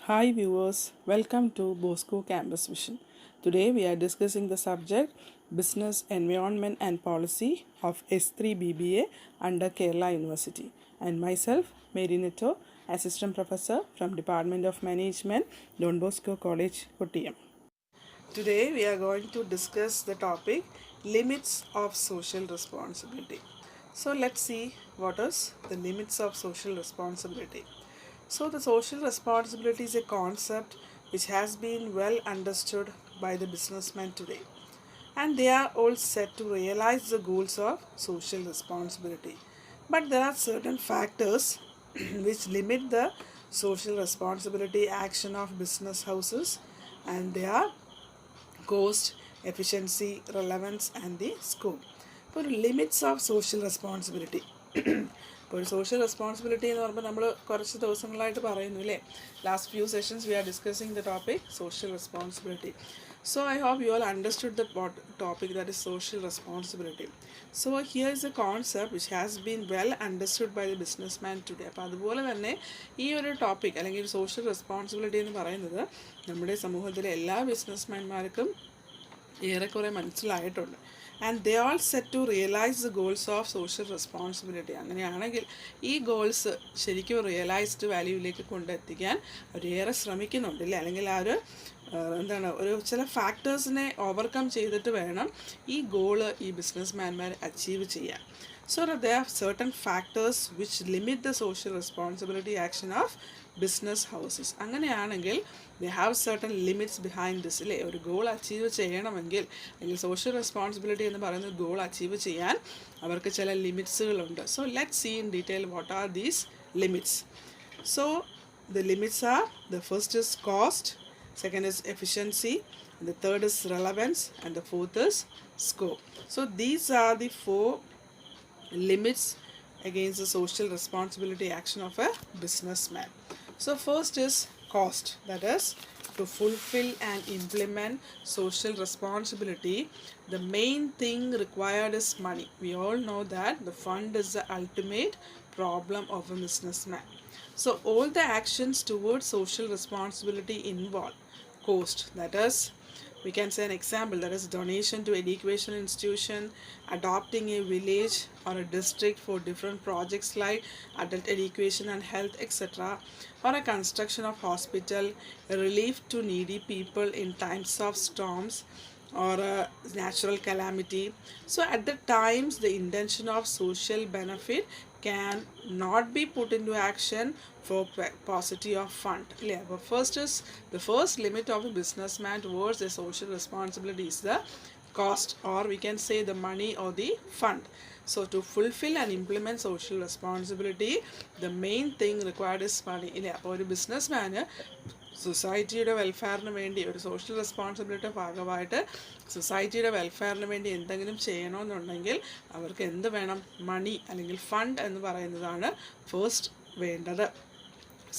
Hi viewers, welcome to Bosco Campus Vision. Today we are discussing the subject Business Environment and Policy of S3 BBA under Kerala University, and myself Mary Netto, Assistant Professor from Department of Management, Don Bosco College, Kottayam. Today we are going to discuss the topic Limits of Social Responsibility. So let's see what is the limits of social responsibility. So the social responsibility is a concept which has been well understood by the businessmen today, and they are all set to realize the goals of social responsibility. But there are certain factors which limit the social responsibility action of business houses, and they are cost, efficiency, relevance, and the scope. For limits of social responsibility. ഇപ്പോൾ ഒരു social responsibility എന്ന് പറയുമ്പോൾ നമ്മൾ കുറച്ച് ദിവസങ്ങളായിട്ട് പറയുന്നു അല്ലേ. Last few sessions we are discussing the topic social responsibility. So I hope you all understood the topic, that is social responsibility. So here is a concept which has been well understood by the businessman today. അപ്പോൾ അതുപോലെ തന്നെ ഈ ഒരു topic അല്ലെങ്കിൽ social responsibility എന്ന് പറയുന്നത് നമ്മുടെ സമൂഹത്തിലെ എല്ലാ ബിസിനസ്മാൻമാർക്കും ഏറെക്കുറെ മനസ്സിലായിട്ടുണ്ട്. And they all set to realise the goals of social responsibility. അങ്ങനെയാണെങ്കിൽ ഈ ഗോൾസ് ശരിക്കും റിയലൈസ്ഡ് വാല്യൂവിലേക്ക് കൊണ്ടെത്തിക്കാൻ അവരേറെ ശ്രമിക്കുന്നുണ്ടല്ലേ, അല്ലെങ്കിൽ ആ ഒരു ഒരു ചില ഫാക്ടേഴ്സിനെ ഓവർകം ചെയ്തിട്ട് വേണം ഈ ഗോള് ഈ ബിസിനസ്മാൻമാർ അച്ചീവ് ചെയ്യാൻ. So there are certain factors which limit the social responsibility action of business houses. അങ്ങനെയാണെങ്കിൽ they have certain limits behind this അല്ലേ. ഒരു ഗോൾ അച്ചീവ് ചെയ്യണമെങ്കിൽ അല്ലെങ്കിൽ സോഷ്യൽ റെസ്പോൺസിബിലിറ്റി എന്ന് പറയുന്ന ഗോൾ അച്ചീവ് ചെയ്യാൻ അവർക്ക് ചില ലിമിറ്റ്സുകളുണ്ട്. So let's see in detail what are these limits. So the limits are, the first is cost, second is efficiency, and the third is relevance, and the fourth is scope. So these are the four limits against the social responsibility action of a businessman. So first is cost, that is to fulfill and implement social responsibility, the main thing required is money. We all know that the fund is the ultimate problem of a businessman. So all the actions towards social responsibility involve cost, that is we can say an example, that is donation to education institution, adopting a village or a district for different projects like adult education and health, etc., or a construction of hospital, a relief to needy people in times of storms or a natural calamity. So at the times the intention of social benefit can not be put into action for paucity of fund. Yeah, but the first limit of a businessman towards a social responsibility is the cost, or we can say the money or the fund. So to fulfill and implement social responsibility, the main thing required is money. ഇല്ലേ, അപ്പോൾ ഒരു ബിസിനസ്മാന് സൊസൈറ്റിയുടെ വെൽഫെയറിന് വേണ്ടി, ഒരു social responsibility ഭാഗമായിട്ട് സൊസൈറ്റിയുടെ വെൽഫെയറിന് വേണ്ടി എന്തെങ്കിലും ചെയ്യണമെന്നുണ്ടെങ്കിൽ അവർക്ക് എന്ത് വേണം? മണി അല്ലെങ്കിൽ ഫണ്ട് എന്ന് പറയുന്നതാണ് ഫസ്റ്റ് വേണ്ടത്.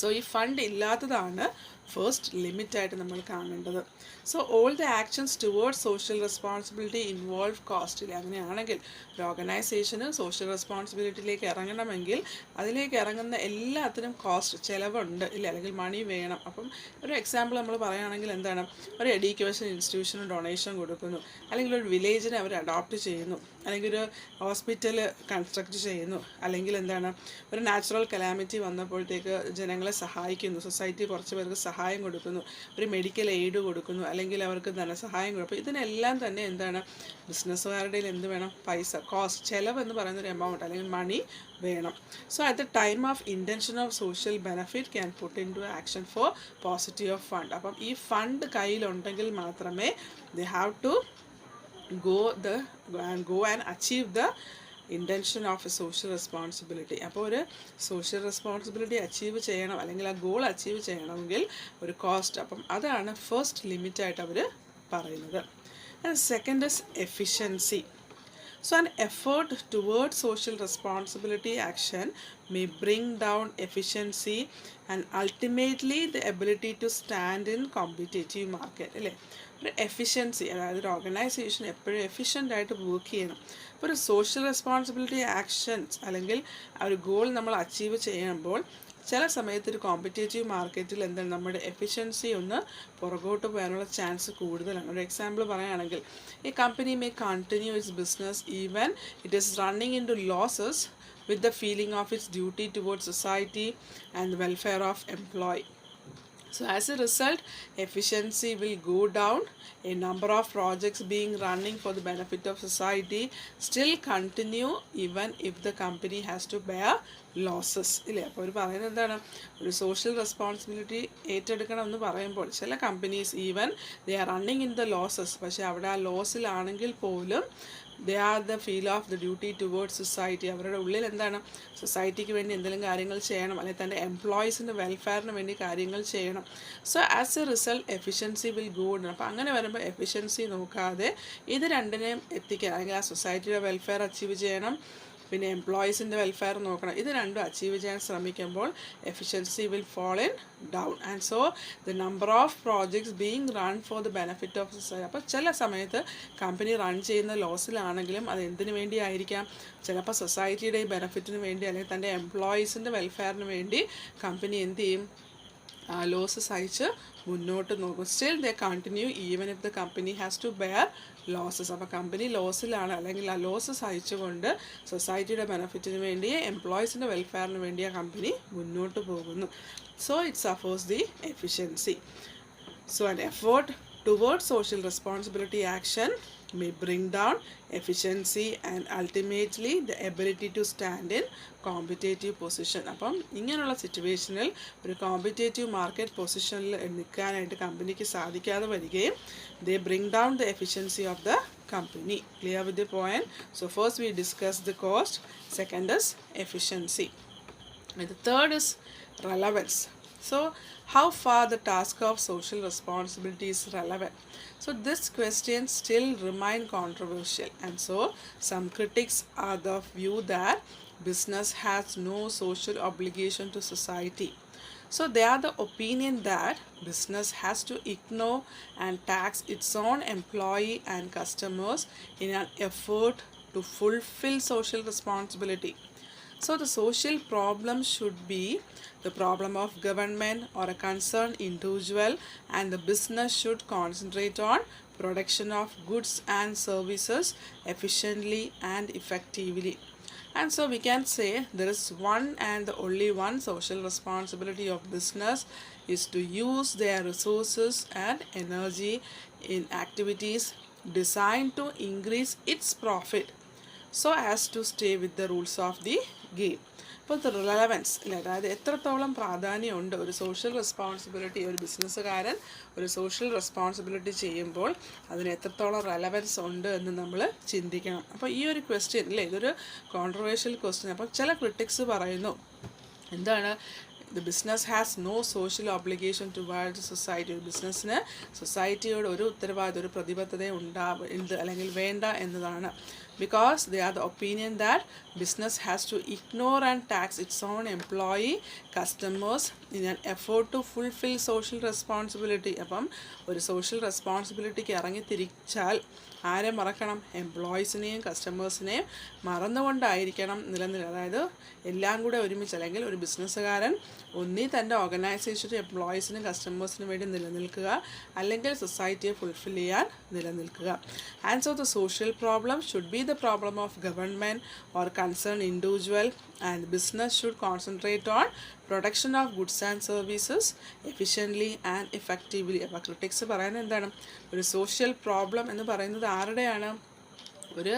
സോ ഈ ഫണ്ട് ഇല്ലാത്തതാണ് ഫസ്റ്റ് ലിമിറ്റായിട്ട് നമ്മൾ കാണേണ്ടത്. So all the actions towards social responsibility involve cost. അങ്ങനെയാണെങ്കിൽ ഒരു ഓർഗനൈസേഷന് സോഷ്യൽ റെസ്പോൺസിബിലിറ്റിയിലേക്ക് ഇറങ്ങണമെങ്കിൽ അതിലേക്ക് ഇറങ്ങുന്ന എല്ലാത്തിനും കോസ്റ്റ്, ചിലവുണ്ട് ഇല്ല, അല്ലെങ്കിൽ മണി വേണം. അപ്പം ഒരു എക്സാമ്പിൾ നമ്മൾ പറയുകയാണെങ്കിൽ എന്താണ്, ഒരു എഡ്യൂക്കേഷൻ ഇൻസ്റ്റിറ്റ്യൂഷന് ഡൊണേഷൻ കൊടുക്കുന്നു, അല്ലെങ്കിൽ ഒരു വില്ലേജിനെ അവർ അഡോപ്റ്റ് ചെയ്യുന്നു, അല്ലെങ്കിൽ ഒരു ഹോസ്പിറ്റൽ കൺസ്ട്രക്റ്റ് ചെയ്യുന്നു, അല്ലെങ്കിൽ എന്താണ് ഒരു നാച്ചുറൽ കലാമിറ്റി വന്നപ്പോഴത്തേക്ക് ജനങ്ങളെ സഹായിക്കുന്നു, സൊസൈറ്റി കുറച്ച് പേർക്ക് സഹായം കൊടുക്കുന്നു, ഒരു മെഡിക്കൽ എയ്ഡ് കൊടുക്കുന്നു, അല്ലെങ്കിൽ അവർക്ക് ധനസഹായം കൊടുക്കും. ഇതിനെല്ലാം തന്നെ എന്താണ്, ബിസിനസ്സുകാരുടെ എന്ത് വേണം? പൈസ, കോസ്റ്റ്, ചിലവ് എന്ന് പറയുന്നൊരു എമൗണ്ട് അല്ലെങ്കിൽ മണി വേണം. So at the time of intention of social benefit can put into action for positive of fund. അപ്പം ഈ ഫണ്ട് കയ്യിലുണ്ടെങ്കിൽ മാത്രമേ they have to go and achieve the intention of a social responsibility. അപ്പോൾ ഒരു social responsibility achieve ചെയ്യണം, അല്ലെങ്കിൽ ആ goal achieve ചെയ്യണമെങ്കിൽ ഒരു കോസ്റ്റ്, അപ്പം അതാണ് ഫസ്റ്റ് ലിമിറ്റായിട്ട് അവർ പറയുന്നത്. And second is efficiency. So an effort towards social responsibility action may bring down efficiency and ultimately the ability to stand in competitive market. അല്ലേ, ഒരു എഫിഷ്യൻസി, അതായത് ഒരു ഓർഗനൈസേഷൻ എപ്പോഴും എഫിഷ്യൻ്റ് ആയിട്ട് വർക്ക് ചെയ്യണം. അപ്പോൾ ഒരു സോഷ്യൽ റെസ്പോൺസിബിലിറ്റി ആക്ഷൻസ് അല്ലെങ്കിൽ ആ ഒരു ഗോൾ നമ്മൾ അച്ചീവ് ചെയ്യുമ്പോൾ ചില സമയത്ത് ഒരു കോമ്പറ്റേറ്റീവ് മാർക്കറ്റിൽ എന്താണ് നമ്മുടെ എഫിഷ്യൻസി ഒന്ന് പുറകോട്ട് പോകാനുള്ള ചാൻസ് കൂടുതലാണ്. ഒരു എക്സാമ്പിൾ പറയുകയാണെങ്കിൽ, a company may continue its business even it is running into losses with the feeling of its duty towards society and the welfare of employee. So as a result, efficiency will go down. A number of projects being running for the benefit of society still continue even if the company has to bear losses. ഇല്ലേ? അപ്പോൾ ഒരു പറയുന്നത് എന്താണ്, ഒരു social responsibility ഏറ്റെടുക്കണം എന്ന് പറയുമ്പോൾ ചില companies even they are running in the losses, പക്ഷേ അവിടെ ആ ലോസിലാണെങ്കിൽ പോലും they are the feel of the duty towards society. അവരുടെ ഉള്ളിൽ എന്താണ്, സൊസൈറ്റിക്ക് വേണ്ടി എന്തെങ്കിലും കാര്യങ്ങൾ ചെയ്യണം, അല്ലെങ്കിൽ തൻ്റെ എംപ്ലോയീസിൻ്റെ വെൽഫെയറിന് വേണ്ടി കാര്യങ്ങൾ ചെയ്യണം. So as A result efficiency will go down. അപ്പോൾ അങ്ങനെ വരുമ്പോൾ എഫിഷ്യൻസി നോക്കാതെ ഇത് രണ്ടിനെയും എത്തിക്കാൻ, അല്ലെങ്കിൽ ആ സൊസൈറ്റിയുടെ വെൽഫെയർ അച്ചീവ് ചെയ്യണം, പിന്നെ എംപ്ലോയീസിൻ്റെ വെൽഫെയർ നോക്കണം. ഇത് രണ്ടും അച്ചീവ് ചെയ്യാൻ ശ്രമിക്കുമ്പോൾ efficiency will fall in down. And so the number of projects being run for the benefit of society. അപ്പോൾ ചില സമയത്ത് കമ്പനി റൺ ചെയ്യുന്ന ലോസിലാണെങ്കിലും അത് എന്തിനു വേണ്ടി ആയിരിക്കാം, ചിലപ്പോൾ സൊസൈറ്റിയുടെ ബെനഫിറ്റിന് വേണ്ടി അല്ലെങ്കിൽ തൻ്റെ എംപ്ലോയീസിൻ്റെ വെൽഫെയറിന് വേണ്ടി കമ്പനി എന്ത് ചെയ്യും, ലോസ് സഹിച്ച് മുന്നോട്ട് നോക്കും. Still they continue even if the company has to bear losses. അപ്പോൾ കമ്പനി ലോസിലാണ്, അല്ലെങ്കിൽ ആ ലോസ് സഹിച്ചുകൊണ്ട് സൊസൈറ്റിയുടെ ബെനഫിറ്റിന് വേണ്ടി എംപ്ലോയീസിൻ്റെ വെൽഫെയറിന് വേണ്ടി ആ കമ്പനി മുന്നോട്ട് പോകുന്നു. So it സഫേഴ്സ് the efficiency. So an effort toward social responsibility action may bring down efficiency and ultimately the ability to stand in competitive position. അപ്പം ഇങ്ങനെയുള്ള സിറ്റുവേഷനിൽ ഒരു കോമ്പറ്റേറ്റീവ് മാർക്കറ്റ് പൊസിഷനിൽ നിൽക്കാനായിട്ട് കമ്പനിക്ക് സാധിക്കാതെ വരികയും ദേ bring down the efficiency of the company. Clear with the point? So first we discuss the cost, second is efficiency, and the third is relevance. So how far the task of social responsibility is relevant? So this question still remain controversial, and so some critics are the view that business has no social obligation to society. So they are the opinion that business has to ignore and tax its own employee and customers in an effort to fulfill social responsibility. So the social problem should be the problem of government or a concerned individual, and the business should concentrate on production of goods and services efficiently and effectively. And so we can say there is one and the only one social responsibility of business is to use their resources and energy in activities designed to increase its profit so as to stay with the rules of the game. ഇപ്പോൾ relevance അല്ലേ, അതായത് എത്രത്തോളം പ്രാധാന്യമുണ്ട് ഒരു social responsibility, ഒരു ബിസിനസ്സുകാരൻ ഒരു social responsibility ചെയ്യുമ്പോൾ അതിന് എത്രത്തോളം റെലവൻസ് ഉണ്ട് എന്ന് നമ്മൾ ചിന്തിക്കണം. അപ്പോൾ ഈ ഒരു ക്വസ്റ്റ്യൻ അല്ലേ, ഇതൊരു കോൺട്രവേഴ്ഷ്യൽ ക്വസ്റ്റ്യൻ. അപ്പോൾ ചില ക്രിട്ടിക്സ് പറയുന്നു എന്താണ്, the business has no social obligation towards society. ഒരു ബിസിനസ്സിന് സൊസൈറ്റിയോട് ഒരു ഉത്തരവാദിത്വം, ഒരു പ്രതിബദ്ധത ഉണ്ട് അല്ലെങ്കിൽ വേണ്ട എന്നതാണ്. Because they are the opinion that business has to ignore and tax its own employee customers in an effort to fulfill social responsibility. അപ്പം ഒരു സോഷ്യൽ റെസ്പോൺസിബിലിറ്റിക്ക് ഇറങ്ങി തിരിച്ചാൽ ആരെ മറക്കണം, എംപ്ലോയീസിനെയും കസ്റ്റമേഴ്സിനെയും മറന്നുകൊണ്ടായിരിക്കണം അതായത് എല്ലാം കൂടെ ഒരുമിച്ച്, അല്ലെങ്കിൽ ഒരു ബിസിനസ്സുകാരൻ ഒന്നീ തൻ്റെ ഓർഗനൈസേഷനും എംപ്ലോയീസിനും കസ്റ്റമേഴ്സിനും വേണ്ടി നിലനിൽക്കുക, അല്ലെങ്കിൽ സൊസൈറ്റിയെ ഫുൾഫിൽ ചെയ്യാൻ നിലനിൽക്കുക. And so the social problem should be the problem of government or concerned individual, and business should concentrate on production of goods and services efficiently and effectively. അപ്പോൾ ക്രിട്ടിക്സ് പറയുന്നത് എന്താണ്, ഒരു സോഷ്യൽ പ്രോബ്ലം എന്ന് പറയുന്നത് ആരുടെയാണ്, ഒരു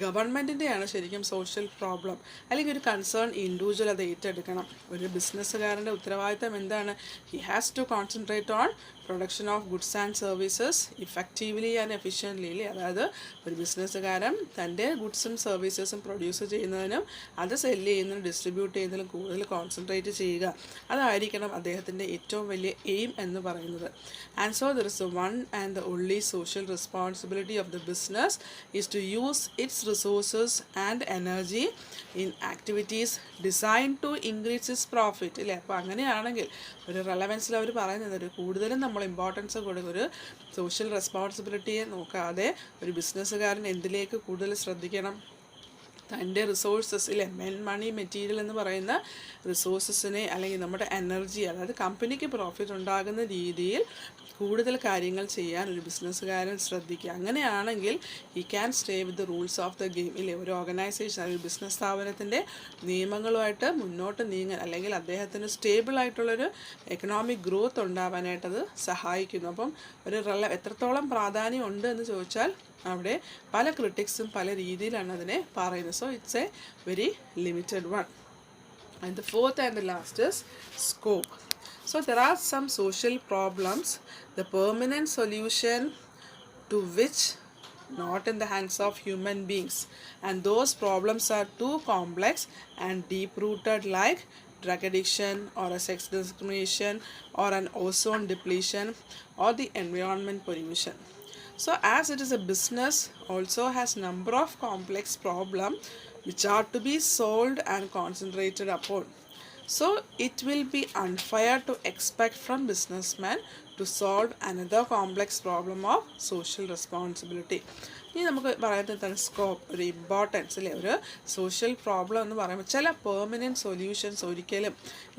ഗവൺമെൻറ്റിൻ്റെയാണ് ശരിക്കും സോഷ്യൽ പ്രോബ്ലം, അല്ലെങ്കിൽ ഒരു കൺസേൺ ഇൻഡിവിജ്വൽ അത് ഏറ്റെടുക്കണം. ഒരു ബിസിനസ്സുകാരൻ്റെ ഉത്തരവാദിത്തം എന്താണ്, he has to concentrate on production of goods and services effectively and efficiently. അതായത് ഒരു ബിസിനസ്സുകാരൻ തൻ്റെ ഗുഡ്സും സർവീസസും പ്രൊഡ്യൂസ് ചെയ്യുന്നതിനും അത് സെല്ല് ചെയ്യുന്നതിനും ഡിസ്ട്രിബ്യൂട്ട് ചെയ്യുന്നതിനും കൂടുതൽ കോൺസെൻട്രേറ്റ് ചെയ്യുക, അതായിരിക്കണം അദ്ദേഹത്തിൻ്റെ ഏറ്റവും വലിയ എയിം എന്ന് പറയുന്നത്. And so there is one and the only social responsibility of the business is to use its resources and energy in activities designed to increase its profit. ഇല്ലേ, അപ്പോൾ അങ്ങനെയാണെങ്കിൽ ഒരു റെലവൻസിൽ അവർ പറയുന്നത് ഒരു കൂടുതലും നമ്മൾ ഇമ്പോർട്ടൻസ് കൊടുക്കും, ഒരു സോഷ്യൽ റെസ്പോൺസിബിലിറ്റിയെ നോക്കാതെ ഒരു ബിസിനസ്സുകാരൻ എന്തിലേക്ക് കൂടുതൽ ശ്രദ്ധിക്കണം, തൻ്റെ റിസോഴ്സസ് ഇല്ലേ, മണി മെറ്റീരിയൽ എന്ന് പറയുന്ന റിസോഴ്സസിനെ അല്ലെങ്കിൽ നമ്മുടെ എനർജി, അതായത് കമ്പനിക്ക് പ്രോഫിറ്റ് ഉണ്ടാകുന്ന രീതിയിൽ കൂടുതൽ കാര്യങ്ങൾ ചെയ്യാൻ ഒരു ബിസിനസ്സുകാരൻ ശ്രദ്ധിക്കുക. അങ്ങനെയാണെങ്കിൽ he can stay with the rules of the game ഇല്ലേ. ഒരു ഓർഗനൈസേഷൻ, ഒരു ബിസിനസ് സ്ഥാപനത്തിൻ്റെ നിയമങ്ങളുമായിട്ട് മുന്നോട്ട് നീങ്ങാൻ, അല്ലെങ്കിൽ അദ്ദേഹത്തിന് സ്റ്റേബിളായിട്ടുള്ളൊരു എക്കണോമിക് ഗ്രോത്ത് ഉണ്ടാവാനായിട്ടത് സഹായിക്കുന്നു. അപ്പം എത്രത്തോളം പ്രാധാന്യം ഉണ്ട് എന്ന് ചോദിച്ചാൽ അവിടെ പല ക്രിട്ടിക്സും പല രീതിയിലാണ് അതിനെ പറയുന്നത്. So it's A very limited one. And the fourth and the last is scope. So there are some social problems, the permanent solution to which not in the hands of human beings, and those problems are too complex and deep rooted, like drug addiction or a sex discrimination or an ozone depletion or the environment pollution. So as it is a business also has number of complex problems which are to be solved and concentrated upon. So it will be unfair to expect from businessmen to solve another complex problem of social responsibility. ഇനി നമുക്ക് പറയുന്നത് തന്നെ scope, ഒരു importance അല്ലേ. ഒരു social problem എന്ന് പറയുമ്പോൾ ചില പെർമനൻറ്റ് സൊല്യൂഷൻസ് ഒരിക്കലും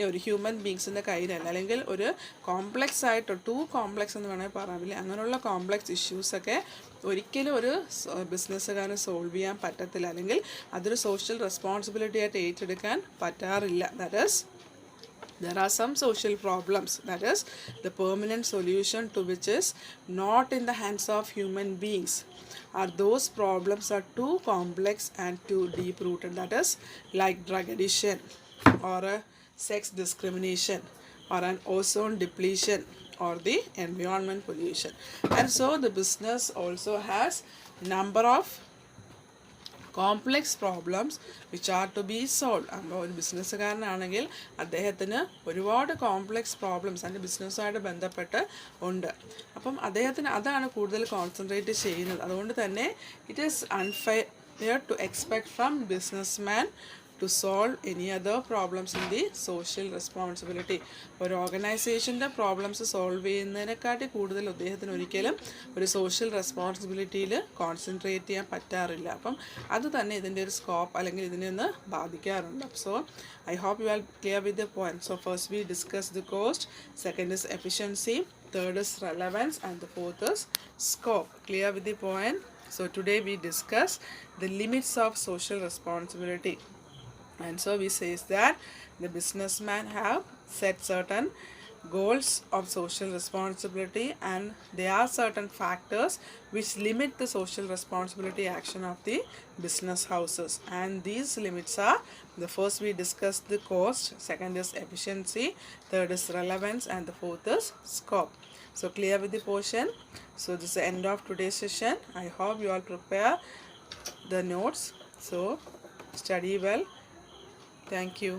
ഒരു ഹ്യൂമൻ ബീങ്സിൻ്റെ കയ്യിലല്ല, അല്ലെങ്കിൽ ഒരു കോംപ്ലക്സ് ആയിട്ട് ടു കോംപ്ലക്സ് എന്ന് വേണമെങ്കിൽ പറയാമില്ലേ, അങ്ങനെയുള്ള കോംപ്ലക്സ് ഇഷ്യൂസൊക്കെ ഒരിക്കലും ഒരു ബിസിനസ്സുകാരന് സോൾവ് ചെയ്യാൻ പറ്റത്തില്ല, അല്ലെങ്കിൽ അതൊരു സോഷ്യൽ റെസ്പോൺസിബിലിറ്റി ആയിട്ട് ഏറ്റെടുക്കാൻ പറ്റാറില്ല. That is there are some social problems, that is the permanent solution to which is not in the hands of human beings, or those problems are too complex and too deep rooted, that is like drug addiction or a sex discrimination or an ozone depletion or the environment pollution. And so the business also has number of complex problems which are to be solve. അപ്പോൾ ഒരു ബിസിനസ്സുകാരനാണെങ്കിൽ അദ്ദേഹത്തിന് ഒരുപാട് complex problems അതിൻ്റെ ബിസിനസ്സുമായിട്ട് ബന്ധപ്പെട്ട് ഉണ്ട്. അപ്പം അദ്ദേഹത്തിന് അതാണ് കൂടുതൽ കോൺസെൻട്രേറ്റ് ചെയ്യുന്നത്. അതുകൊണ്ട് തന്നെ it is unfair to expect from businessman to solve any other problems in the social responsibility. ഒരു ഓർഗനൈസേഷൻ്റെ പ്രോബ്ലംസ് സോൾവ് ചെയ്യുന്നതിനെക്കാട്ടി കൂടുതൽ അദ്ദേഹത്തിന് ഒരിക്കലും ഒരു സോഷ്യൽ റെസ്പോൺസിബിലിറ്റിയിൽ കോൺസെൻട്രേറ്റ് ചെയ്യാൻ പറ്റാറില്ല. അപ്പം അത് തന്നെ ഇതിൻ്റെ ഒരു സ്കോപ്പ് അല്ലെങ്കിൽ ഇതിനെ ഒന്ന് ബാധിക്കാറുണ്ട്. So I hope you are clear with the point. So first we discuss the cost, second is efficiency, third is relevance, and the fourth is scope. Clear with the point? So today we discuss the limits of social responsibility. And so we says that the businessmen have set certain goals of social responsibility, and there are certain factors which limit the social responsibility action of the business houses. And these limits are, the first we discussed the cost, second is efficiency, third is relevance, and the fourth is scope. So clear with the portion. So this is the end of today's session. I hope you all prepare the notes. So study well. Thank you.